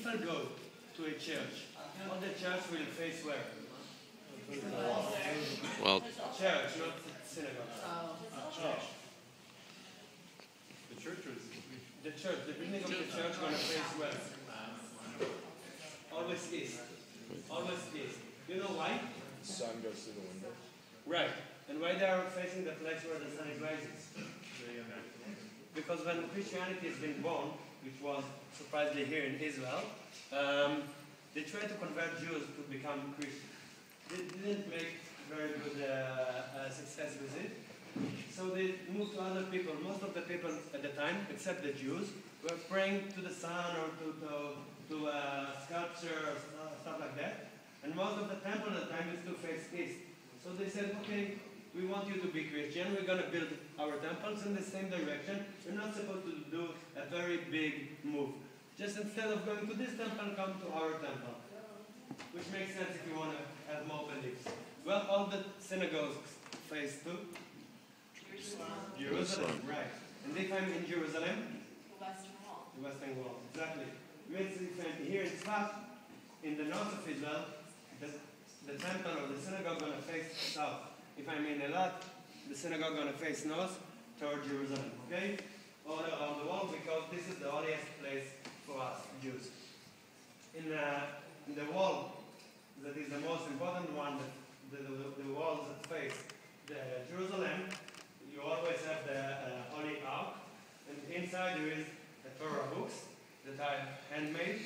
I go to a church, all the church will face where? Well, Church, not synagogue. Church. The church, the building of the church going to face where? Always east. Always east. You know why? The sun goes through the window. Right. And why they are facing the place where the sun is rising? Because when Christianity has been born, which was surprisingly here in Israel, they tried to convert Jews to become Christians. They didn't make very good success with it. So they moved to other people. Most of the people at the time, except the Jews, were praying to the sun or to sculpture or stuff like that. And most of the temple at the time used to face east. So they said, okay, we want you to be Christian. We're going to build our temples in the same direction. We're not supposed to do a very big move. Just instead of going to this temple, come to our temple. Which makes sense if you want to have more beliefs. Well, all the synagogues face to Jerusalem, right. And if I'm in Jerusalem, The Western Wall. the Western Wall, exactly. Means if I'm here in Tzfat, in the north of Israel, the temple or the synagogue going to face south. If I'm in Elat, the synagogue going to face north toward Jerusalem. Okay? All around the world, because this is the holiest place for us, Jews. In the wall that is the most important one, the walls that face Jerusalem, you always have the Holy Ark, and inside there is the Torah books that are handmade,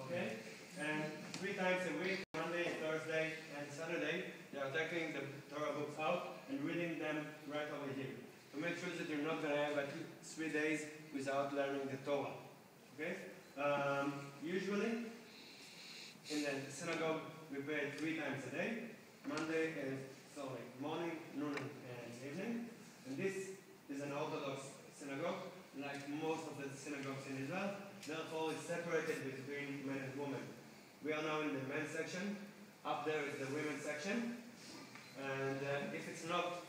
okay? And 3 times a week, Monday, Thursday, and Saturday, they are taking the Torah books out and reading them right over here. To make sure that you're not going to have like 3 days without learning the Torah, okay? Usually, in the synagogue, we pray 3 times a day, morning, noon, and evening. And this is an Orthodox synagogue, like most of the synagogues in Israel. Therefore, it's separated between men and women. We are now in the men's section. Up there is the women's section. And if it's not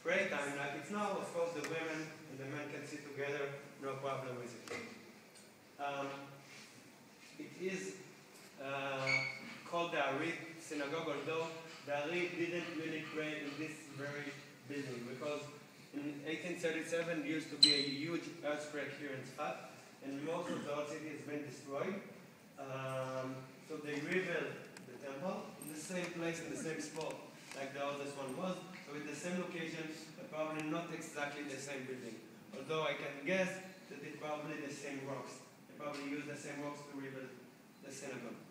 prayer time, like it's now, of course, the women and the men can sit together, no problem with it. It is called the ARI Synagogue, although the ARI didn't really pray in this very building, because in 1837 there used to be a huge earthquake here in Tzfat, and most of the old city has been destroyed. So they rebuilt the temple in the same place, in the same spot, like the oldest one was. So in the same location, but probably not exactly the same building. Although I can guess that it's probably the same rocks. They probably used the same rocks to rebuild the synagogue.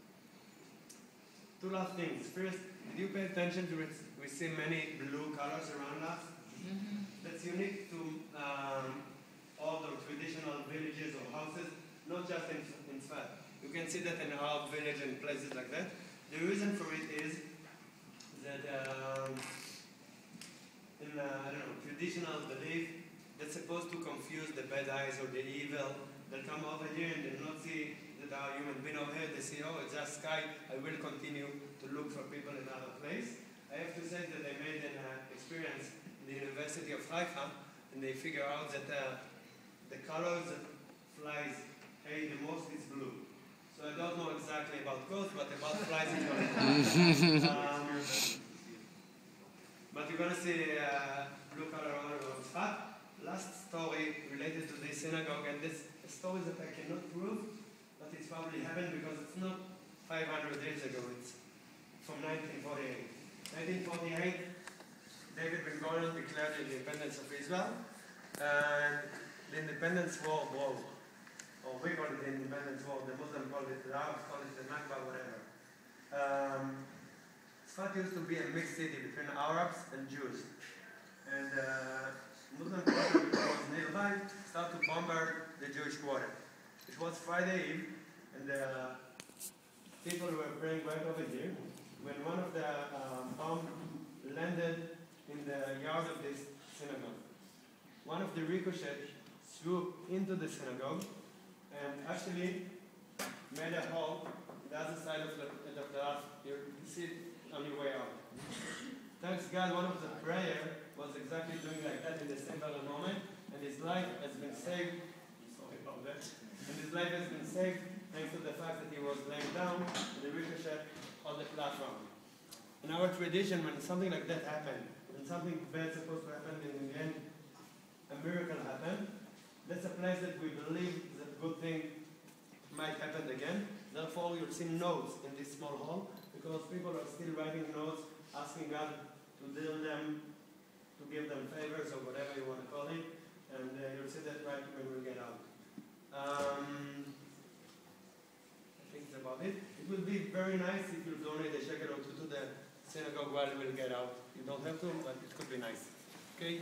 2 last things. First, did you pay attention to it? We see many blue colors around us. That's unique to all the traditional villages or houses, not just in Tzfat. You can see that in our village and places like that. The reason for it is that in traditional belief, that's supposed to confuse the bad eyes or the evil. They'll come over here and they'll not see that our human being over here. They see, oh, it's just sky. I will continue to look for people in another place. I have to say that I made an experience in the University of Haifa, and they figure out that the colors that flies hate the most is blue. So I don't know exactly about ghosts, but about flies is going but you're going to see blue color all around Tzfat. Last story related to this synagogue, and this story that I cannot prove, but it's probably happened because it's not 500 years ago, it's from 1948. 1948, David Ben-Gurion declared the independence of Israel, and the independence war broke. Or we call it the independence war, the Muslims call it, the Arabs call it the Nakba, whatever. Tzfat used to be a mixed city between Arabs and Jews. And Muslim people who was nearby started to bombard the Jewish quarter. It was Friday Eve, and the people were praying right over here, when one of the bombs landed in the yard of this synagogue. One of the ricochets threw into the synagogue, and actually made a hole on the other side of the house. You see it on your way out. Thanks God, one of the prayer was exactly doing like that in the same very moment, and his life has been saved. Sorry about that. And his life has been saved thanks to the fact that he was laying down and the ricochet on the platform. In our tradition, when something like that happened, when something bad is supposed to happen, and in the end, a miracle happened, that's a place that we believe that good thing might happen again. Therefore, you'll see notes in this small hall, because people are still writing notes, asking God to deal them, to give them favors, or whatever you want to call it, and you'll see that right when we get out. I think that's about it. It will be very nice if you donate a shekel or two to the synagogue while we'll get out. You don't have to, but it could be nice. Okay?